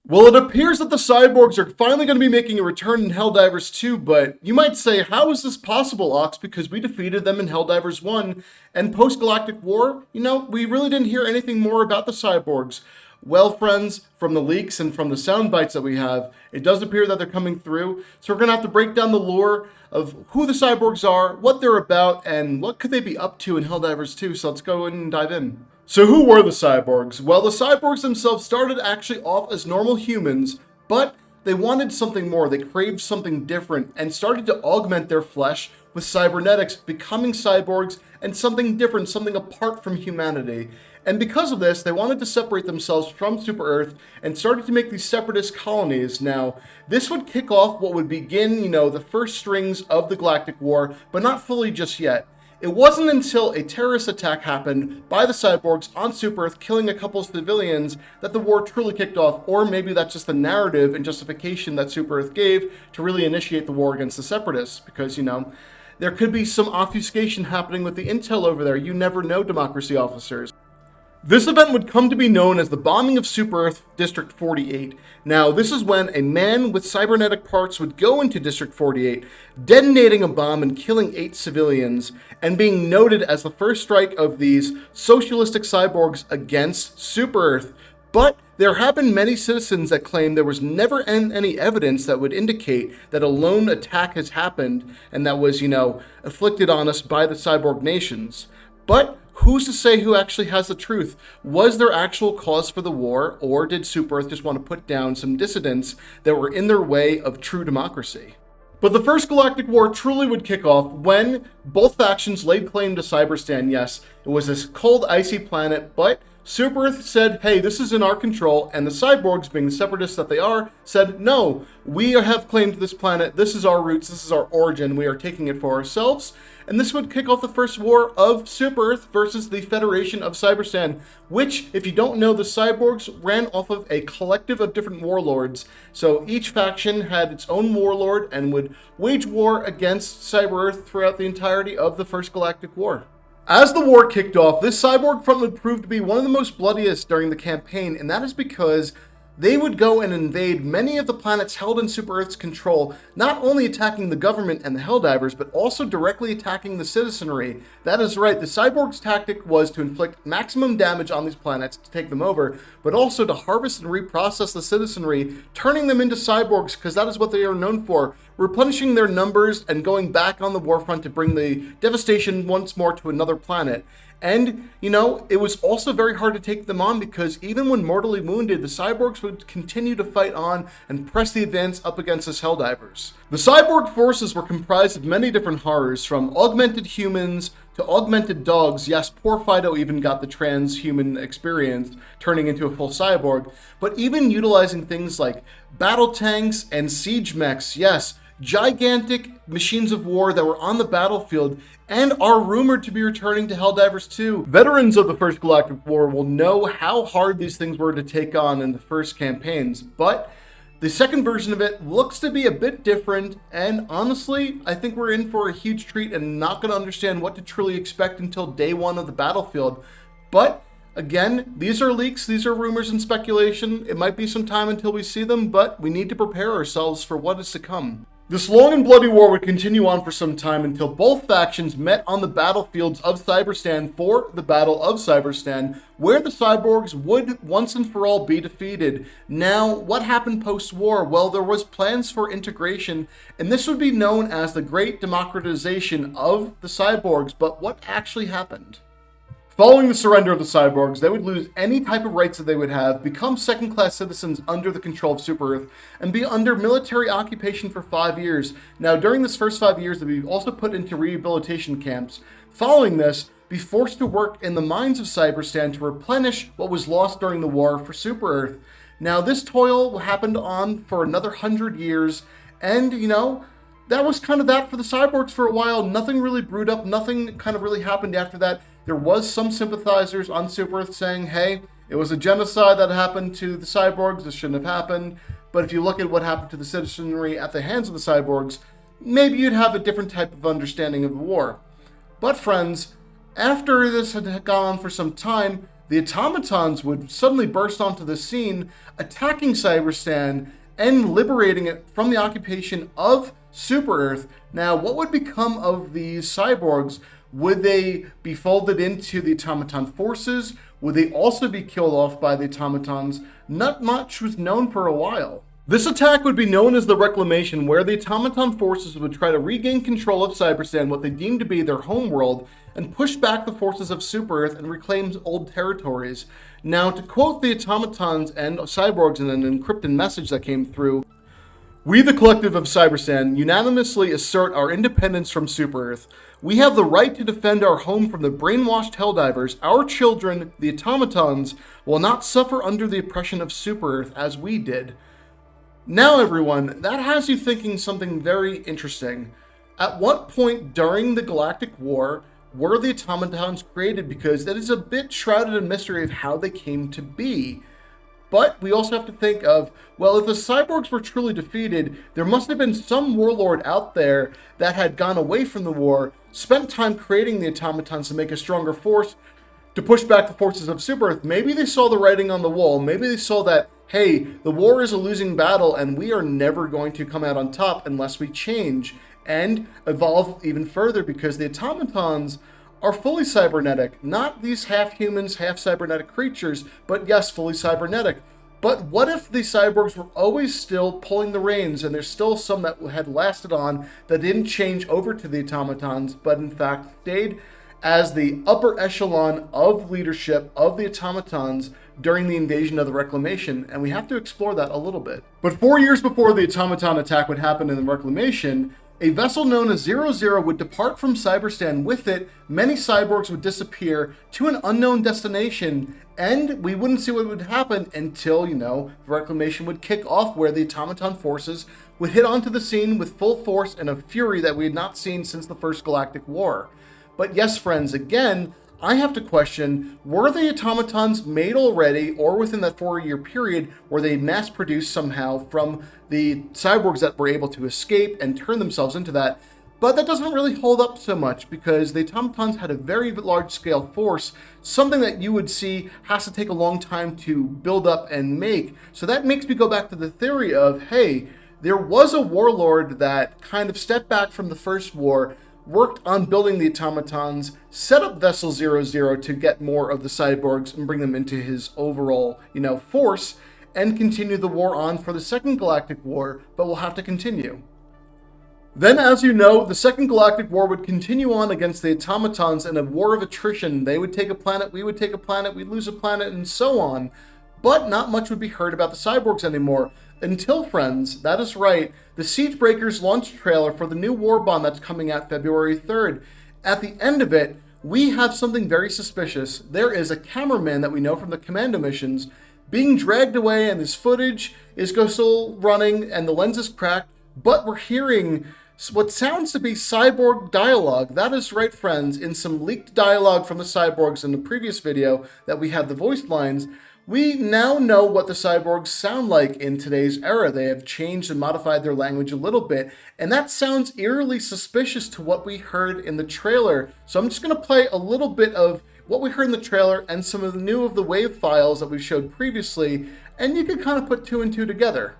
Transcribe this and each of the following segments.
Well, it appears that the Cyborgs are finally going to be making a return in Helldivers 2, but you might say, how is this possible, Ox? Because we defeated them in Helldivers 1, and post-Galactic War, we really didn't hear anything more about the Cyborgs. Well, friends, from the leaks and from the sound bites that we have, it does appear that they're coming through, so we're going to have to break down the lore of who the Cyborgs are, what they're about, and what could they be up to in Helldivers 2, so let's go and dive in. So who were the Cyborgs? Well, the Cyborgs themselves started actually off as normal humans, but they wanted something more. They craved something different and started to augment their flesh with cybernetics, becoming cyborgs and something different, something apart from humanity. And because of this, they wanted to separate themselves from Super Earth and started to make these separatist colonies. Now, this would kick off what would begin, the first strings of the Galactic War, but not fully just yet. It wasn't until a terrorist attack happened by the Cyborgs on Super Earth, killing a couple of civilians, that the war truly kicked off. Or maybe that's just the narrative and justification that Super Earth gave to really initiate the war against the Separatists. Because, there could be some obfuscation happening with the intel over there. You never know, democracy officers. This event would come to be known as the bombing of Super Earth District 48. Now, this is when a man with cybernetic parts would go into District 48, detonating a bomb and killing 8 civilians, and being noted as the first strike of these socialistic cyborgs against Super Earth. But there have been many citizens that claim there was never any evidence that would indicate that a lone attack has happened and that was, afflicted on us by the cyborg nations. But who's to say who actually has the truth? Was there actual cause for the war, or did Super Earth just want to put down some dissidents that were in their way of true democracy? But the first Galactic War truly would kick off when both factions laid claim to Cyberstan. Yes, it was this cold, icy planet, but Super Earth said, hey, this is in our control, and the Cyborgs, being the separatists that they are, said, no, we have claimed this planet, this is our roots, this is our origin, we are taking it for ourselves. And this would kick off the first war of Super Earth versus the Federation of Cyberstan, which, if you don't know, the Cyborgs ran off of a collective of different warlords. So each faction had its own warlord and would wage war against Cyber Earth throughout the entirety of the First Galactic War. As the war kicked off, this cyborg front would prove to be one of the most bloodiest during the campaign, and that is because they would go and invade many of the planets held in Super Earth's control, not only attacking the government and the Helldivers, but also directly attacking the citizenry. That is right, the Cyborgs' tactic was to inflict maximum damage on these planets to take them over, but also to harvest and reprocess the citizenry, turning them into cyborgs, because that is what they are known for, replenishing their numbers and going back on the warfront to bring the devastation once more to another planet. And, it was also very hard to take them on because even when mortally wounded, the Cyborgs would continue to fight on and press the advance up against the Helldivers. The Cyborg forces were comprised of many different horrors, from augmented humans to augmented dogs. Yes, poor Fido even got the transhuman experience, turning into a full cyborg, but even utilizing things like battle tanks and siege mechs. Yes, gigantic machines of war that were on the battlefield and are rumored to be returning to Helldivers 2. Veterans of the First Galactic War will know how hard these things were to take on in the first campaigns, but the second version of it looks to be a bit different, and honestly, I think we're in for a huge treat and not going to understand what to truly expect until day one of the battlefield. But again, these are leaks, these are rumors and speculation. It might be some time until we see them, but we need to prepare ourselves for what is to come. This long and bloody war would continue on for some time until both factions met on the battlefields of Cyberstan for the Battle of Cyberstan, where the Cyborgs would once and for all be defeated. Now, what happened post-war? Well, there was plans for integration, and this would be known as the Great Democratization of the Cyborgs, but what actually happened? Following the surrender of the Cyborgs, they would lose any type of rights that they would have, become second-class citizens under the control of Super Earth, and be under military occupation for 5 years. Now, during this first 5 years, they'd be also put into rehabilitation camps. Following this, be forced to work in the mines of Cyberstan to replenish what was lost during the war for Super Earth. Now, this toil happened on for another 100 years, and, that was kind of that for the Cyborgs for a while. Nothing really brewed up, nothing kind of really happened after that. There was some sympathizers on Super Earth saying, hey, it was a genocide that happened to the Cyborgs, this shouldn't have happened. But if you look at what happened to the citizenry at the hands of the Cyborgs, maybe you'd have a different type of understanding of the war. But friends, after this had gone on for some time, the Automatons would suddenly burst onto the scene, attacking Cyberstan and liberating it from the occupation of Super Earth. Now, what would become of these cyborgs? Would they be folded into the Automaton forces? Would they also be killed off by the Automatons? Not much was known for a while. This attack would be known as the Reclamation, where the Automaton forces would try to regain control of Cyberstan, what they deemed to be their homeworld, and push back the forces of Super Earth and reclaim old territories. Now, to quote the Automatons and Cyborgs in an encrypted message that came through, "We, the collective of Cyberstan, unanimously assert our independence from Super Earth. We have the right to defend our home from the brainwashed Helldivers. Our children, the Automatons, will not suffer under the oppression of Super Earth as we did." Now, everyone, that has you thinking something very interesting. At what point during the Galactic War were the Automatons created? Because that is a bit shrouded in mystery of how they came to be. But we also have to think of, well, if the cyborgs were truly defeated, there must have been some warlord out there that had gone away from the war, spent time creating the Automatons to make a stronger force, to push back the forces of Super Earth. Maybe they saw the writing on the wall. Maybe they saw that, hey, the war is a losing battle and we are never going to come out on top unless we change and evolve even further, because the Automatons are fully cybernetic. Not these half-humans, half-cybernetic creatures, but yes, fully cybernetic. But what if the cyborgs were always still pulling the reins, and there's still some that had lasted on that didn't change over to the Automatons, but in fact stayed as the upper echelon of leadership of the Automatons during the invasion of the Reclamation, and we have to explore that a little bit. But 4 years before the Automaton attack would happen in the Reclamation, a vessel known as 00 would depart from Cyberstan. With it, many cyborgs would disappear to an unknown destination, and we wouldn't see what would happen until, the Reclamation would kick off, where the Automaton forces would hit onto the scene with full force and a fury that we had not seen since the first Galactic War. But yes, friends, again, I have to question, were the Automatons made already, or within that 4-year period, were they mass-produced somehow from the cyborgs that were able to escape and turn themselves into that? But that doesn't really hold up so much, because the Automatons had a very large-scale force, something that you would see has to take a long time to build up and make. So that makes me go back to the theory of, hey, there was a warlord that kind of stepped back from the first war, worked on building the Automatons, set up Vessel 00 to get more of the cyborgs and bring them into his overall, force, and continue the war on for the Second Galactic War, but we'll have to continue. Then, as you know, the Second Galactic War would continue on against the Automatons in a war of attrition. They would take a planet, we would take a planet, we'd lose a planet, and so on. But not much would be heard about the cyborgs anymore. Until, friends, that is right, the Siegebreakers launch trailer for the new war bond that's coming out February 3rd. At the end of it, we have something very suspicious. There is a cameraman that we know from the commando missions being dragged away, and his footage is still running, and the lens is cracked, but we're hearing what sounds to be cyborg dialogue. That is right, friends. In some leaked dialogue from the cyborgs in the previous video that we had the voice lines, we now know what the cyborgs sound like in today's era. They have changed and modified their language a little bit, and that sounds eerily suspicious to what we heard in the trailer. So I'm just going to play a little bit of what we heard in the trailer and some of the wave files that we showed previously, and you can kind of put 2 and 2 together.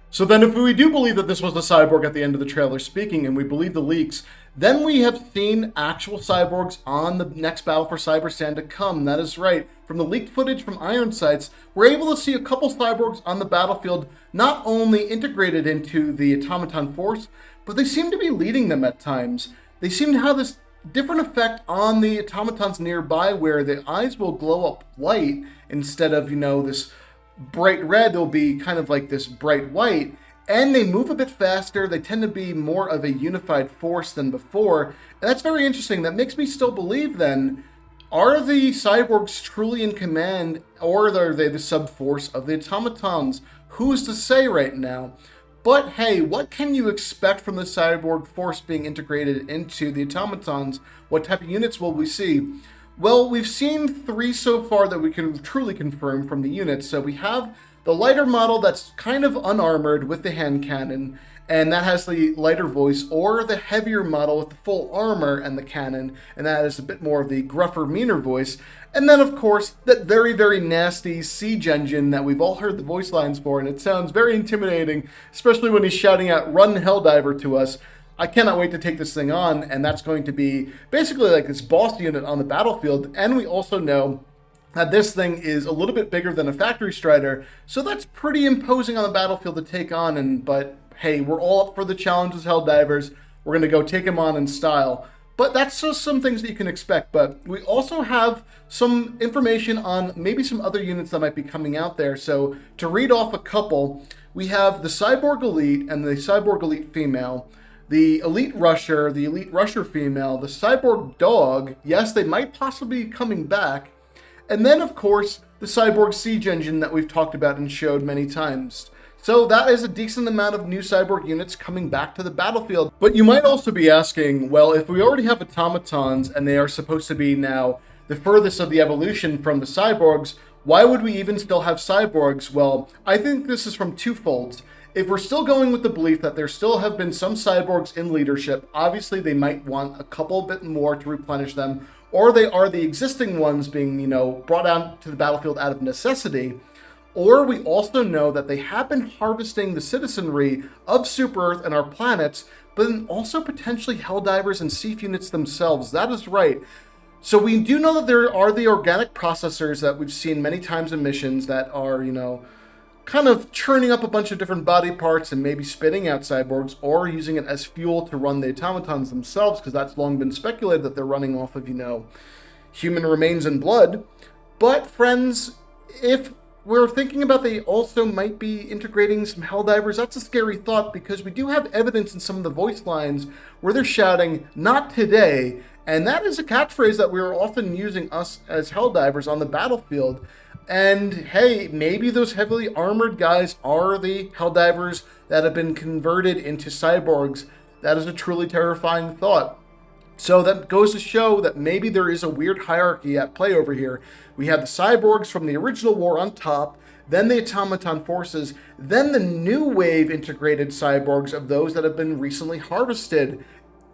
So then, if we do believe that this was the cyborg at the end of the trailer speaking, and we believe the leaks, then we have seen actual cyborgs on the next battle for Cyberstan to come. That is right. From the leaked footage from Iron Sights, we're able to see a couple cyborgs on the battlefield, not only integrated into the Automaton force, but they seem to be leading them at times. They seem to have this different effect on the Automatons nearby, where the eyes will glow up light instead of, this bright red. They'll be kind of like this bright white, and they move a bit faster. They tend to be more of a unified force than before, and that's very interesting. That makes me still believe then, are the cyborgs truly in command, or are they the sub-force of the Automatons? Who's to say right now? But hey, what can you expect from the cyborg force being integrated into the Automatons? What type of units will we see? Well, we've seen 3 so far that we can truly confirm from the units. So we have the lighter model that's kind of unarmored with the hand cannon, and that has the lighter voice, or the heavier model with the full armor and the cannon, and that is a bit more of the gruffer, meaner voice. And then, of course, that very, very nasty siege engine that we've all heard the voice lines for, and it sounds very intimidating, especially when he's shouting out, "Run, Helldiver," to us. I cannot wait to take this thing on, and that's going to be basically like this boss unit on the battlefield. And we also know that this thing is a little bit bigger than a Factory Strider, so that's pretty imposing on the battlefield to take on. But hey, we're all up for the challenge as Helldivers. We're going to go take him on in style. But that's just some things that you can expect. But we also have some information on maybe some other units that might be coming out there. So to read off a couple, we have the Cyborg Elite and the Cyborg Elite Female, the Elite Rusher, the Elite Rusher Female, the Cyborg Dog. Yes, they might possibly be coming back. And then, of course, the Cyborg Siege Engine that we've talked about and showed many times. So that is a decent amount of new Cyborg units coming back to the battlefield. But you might also be asking, well, if we already have Automatons and they are supposed to be now the furthest of the evolution from the Cyborgs, why would we even still have Cyborgs? Well, I think this is from two folds. If we're still going with the belief that there still have been some Cyborgs in leadership, obviously they might want a couple bit more to replenish them, or they are the existing ones being, brought out to the battlefield out of necessity. Or we also know that they have been harvesting the citizenry of Super Earth and our planets, but then also potentially Helldivers and Siege units themselves. That is right. So we do know that there are the organic processors that we've seen many times in missions that are, kind of churning up a bunch of different body parts and maybe spitting out cyborgs, or using it as fuel to run the automatons themselves, because that's long been speculated that they're running off of, human remains and blood. But friends, if we're thinking about they also might be integrating some Helldivers, that's a scary thought, because we do have evidence in some of the voice lines where they're shouting, "Not today," and that is a catchphrase that we're often using us as Helldivers on the battlefield. And hey, maybe those heavily armored guys are the Helldivers that have been converted into cyborgs. That is a truly terrifying thought. So that goes to show that maybe there is a weird hierarchy at play over here. We have the cyborgs from the original war on top, then the automaton forces, then the new wave integrated cyborgs of those that have been recently harvested.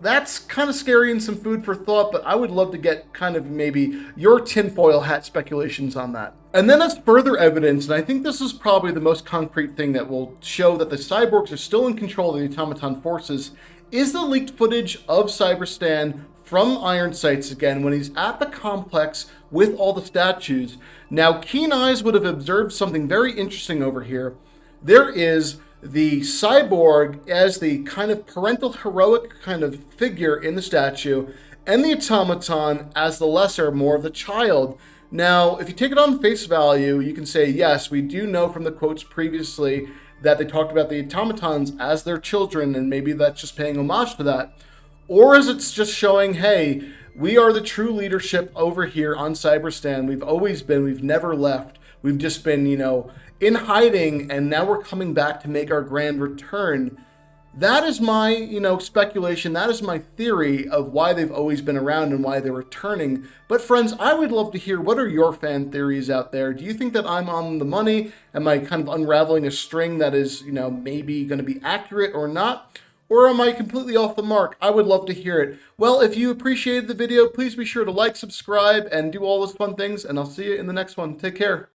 That's kind of scary and some food for thought, but I would love to get kind of maybe your tinfoil hat speculations on that. And then as further evidence, and I think this is probably the most concrete thing that will show that the cyborgs are still in control of the automaton forces, is the leaked footage of Cyberstan from Iron Sights again when he's at the complex with all the statues. Now, keen eyes would have observed something very interesting over here. There is the cyborg as the kind of parental heroic kind of figure in the statue, and the automaton as the lesser, more of the child. Now, if you take it on face value, you can say, yes, we do know from the quotes previously that they talked about the automatons as their children, and maybe that's just paying homage to that. Or is it just showing, hey, we are the true leadership over here on Cyberstan. We've always been, we've never left. We've just been, in hiding, and now we're coming back to make our grand return. That is my, speculation. That is my theory of why they've always been around and why they're returning. But friends, I would love to hear, what are your fan theories out there? Do you think that I'm on the money? Am I kind of unraveling a string that is, maybe going to be accurate or not? Or am I completely off the mark? I would love to hear it. Well, if you appreciated the video, please be sure to like, subscribe, and do all those fun things, and I'll see you in the next one. Take care.